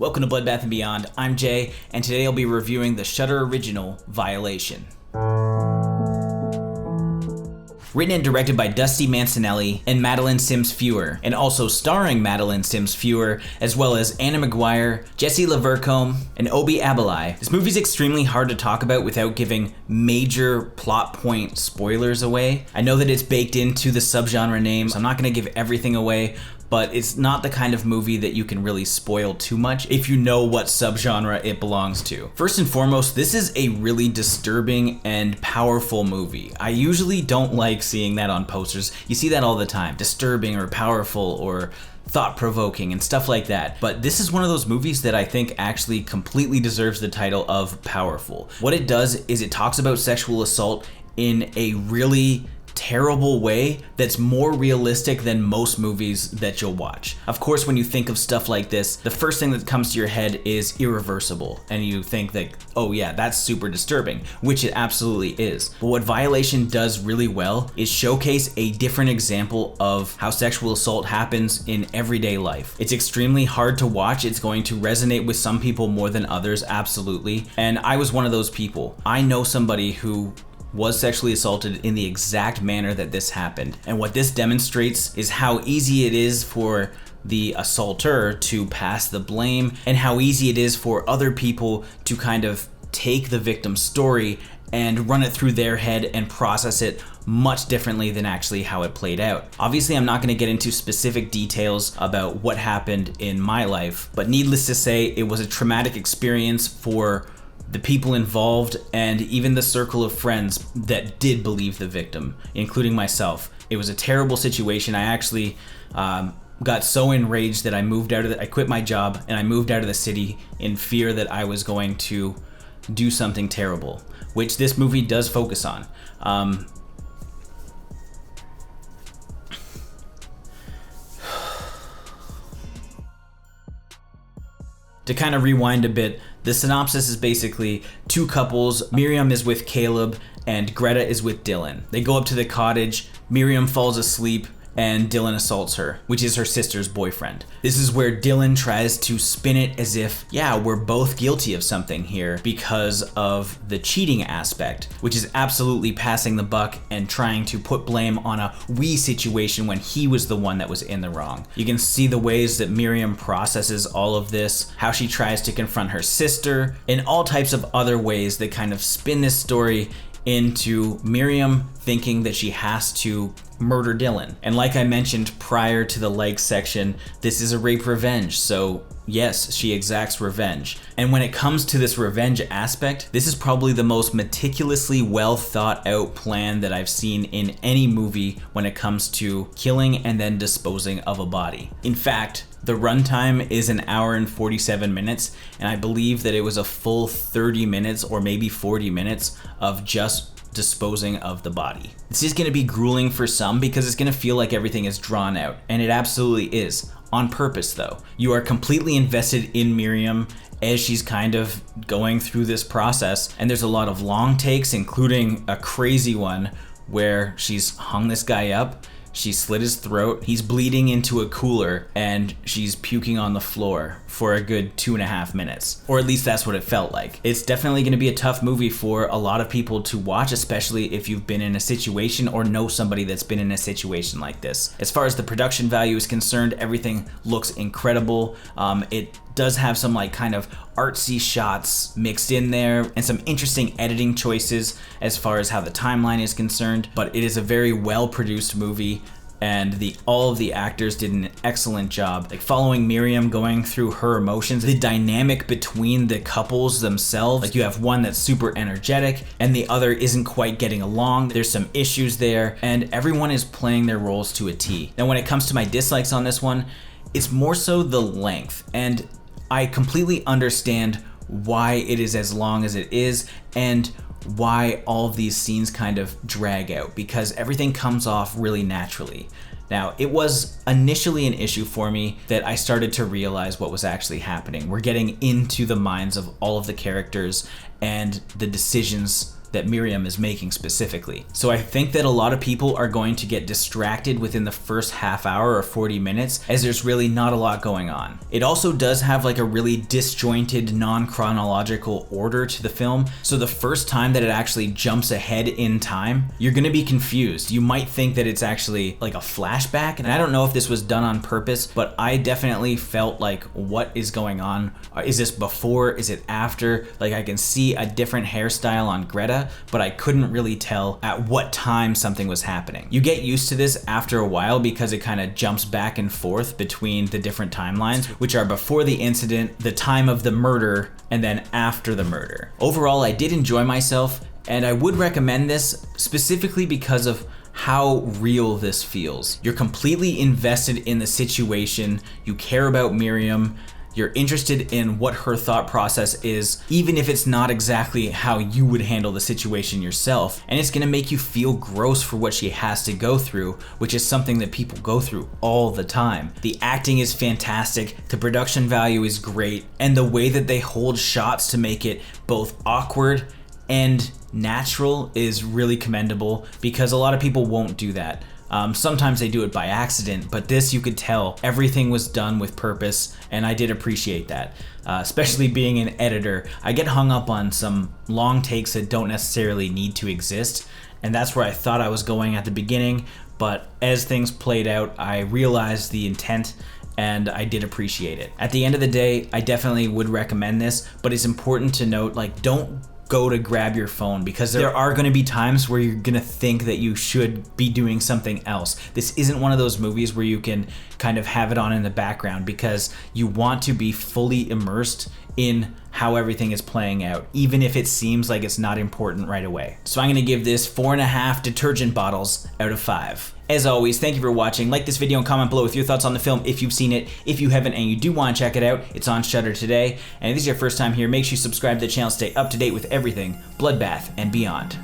Welcome to Bloodbath & Beyond, I'm Jay, and today I'll be reviewing the Shudder original, Violation. Written and directed by Dusty Mancinelli and Madeleine Sims-Fewer, and also starring Madeleine Sims-Fewer, as well as Anna Maguire, Jesse LaVercombe, and Obi Abili. This movie's extremely hard to talk about without giving major plot point spoilers away. I know that it's baked into the subgenre name, so I'm not going to give everything away, but it's not the kind of movie that you can really spoil too much if you know what subgenre it belongs to. First and foremost, this is a really disturbing and powerful movie. I usually don't like seeing that on posters. You see that all the time, disturbing or powerful or thought-provoking and stuff like that. But this is one of those movies that I think actually completely deserves the title of powerful. What it does is it talks about sexual assault in a really terrible way that's more realistic than most movies that you'll watch. Of course, when you think of stuff like this, the first thing that comes to your head is irreversible, and you think that, oh yeah, that's super disturbing, which it absolutely is. But what Violation does really well is showcase a different example of how sexual assault happens in everyday life. It's extremely hard to watch. It's going to resonate with some people more than others, absolutely. And I was one of those people. I know somebody who was sexually assaulted in the exact manner that this happened. And what this demonstrates is how easy it is for the assaulter to pass the blame and how easy it is for other people to kind of take the victim's story and run it through their head and process it much differently than actually how it played out. Obviously, I'm not going to get into specific details about what happened in my life, but needless to say, it was a traumatic experience for the people involved and even the circle of friends that did believe the victim, including myself. It was a terrible situation. I actually got so enraged that I quit my job and I moved out of the city in fear that I was going to do something terrible, which this movie does focus on. To kind of rewind a bit, the synopsis is basically two couples. Miriam is with Caleb and Greta is with Dylan. They go up to the cottage, Miriam falls asleep, and Dylan assaults her, which is her sister's boyfriend. This is where Dylan tries to spin it as if, yeah, we're both guilty of something here because of the cheating aspect, which is absolutely passing the buck and trying to put blame on a we situation when he was the one that was in the wrong. You can see the ways that Miriam processes all of this, how she tries to confront her sister, and all types of other ways that kind of spin this story into Miriam thinking that she has to murder Dylan. And like I mentioned prior to the likes section, this is a rape revenge, so yes, she exacts revenge. And when it comes to this revenge aspect, this is probably the most meticulously well thought out plan that I've seen in any movie when it comes to killing and then disposing of a body. In fact, the runtime is an hour and 47 minutes, and I believe that it was a full 30 minutes or maybe 40 minutes of just disposing of the body. This is going to be grueling for some because it's going to feel like everything is drawn out, and it absolutely is. On purpose though. You are completely invested in Miriam as she's kind of going through this process, and there's a lot of long takes, including a crazy one where she's hung this guy up, she slit his throat, he's bleeding into a cooler, and she's puking on the floor for a good 2.5 minutes. Or at least that's what it felt like. It's definitely going to be a tough movie for a lot of people to watch, especially if you've been in a situation or know somebody that's been in a situation like this. As far as the production value is concerned, everything looks incredible. It does have some like kind of artsy shots mixed in there and some interesting editing choices as far as how the timeline is concerned, but it is a very well produced movie, and all of the actors did an excellent job. Like following Miriam going through her emotions, the dynamic between the couples themselves, like you have one that's super energetic and the other isn't quite getting along. There's some issues there, and everyone is playing their roles to a T. Now when it comes to my dislikes on this one, it's more so the length, and I completely understand why it is as long as it is and why all of these scenes kind of drag out, because everything comes off really naturally. Now, it was initially an issue for me that I started to realize what was actually happening. We're getting into the minds of all of the characters and the decisions that Miriam is making specifically. So I think that a lot of people are going to get distracted within the first half hour or 40 minutes, as there's really not a lot going on. It also does have like a really disjointed, non-chronological order to the film, so the first time that it actually jumps ahead in time, you're gonna be confused. You might think that it's actually like a flashback, and I don't know if this was done on purpose, but I definitely felt like, what is going on? Is this before? Is it after? Like, I can see a different hairstyle on Greta, but I couldn't really tell at what time something was happening. You get used to this after a while because it kind of jumps back and forth between the different timelines, which are before the incident, the time of the murder, and then after the murder. Overall, I did enjoy myself, and I would recommend this specifically because of how real this feels. You're completely invested in the situation, you care about Miriam, you're interested in what her thought process is, even if it's not exactly how you would handle the situation yourself, and it's gonna make you feel gross for what she has to go through, which is something that people go through all the time. The acting is fantastic, the production value is great, and the way that they hold shots to make it both awkward and natural is really commendable, because a lot of people won't do that. Sometimes they do it by accident, but this, you could tell everything was done with purpose, and I did appreciate that. Especially being an editor, I get hung up on some long takes that don't necessarily need to exist, and that's where I thought I was going at the beginning, but as things played out, I realized the intent, and I did appreciate it. At the end of the day, I definitely would recommend this, but it's important to note, like, don't go to grab your phone, because there are going to be times where you're going to think that you should be doing something else. This isn't one of those movies where you can kind of have it on in the background, because you want to be fully immersed in how everything is playing out, even if it seems like it's not important right away. So I'm going to give this 4.5 detergent bottles out of 5. As always, thank you for watching. Like this video and comment below with your thoughts on the film if you've seen it. If you haven't and you do want to check it out, it's on Shudder today. And if this is your first time here, make sure you subscribe to the channel to stay up to date with everything Bloodbath and beyond.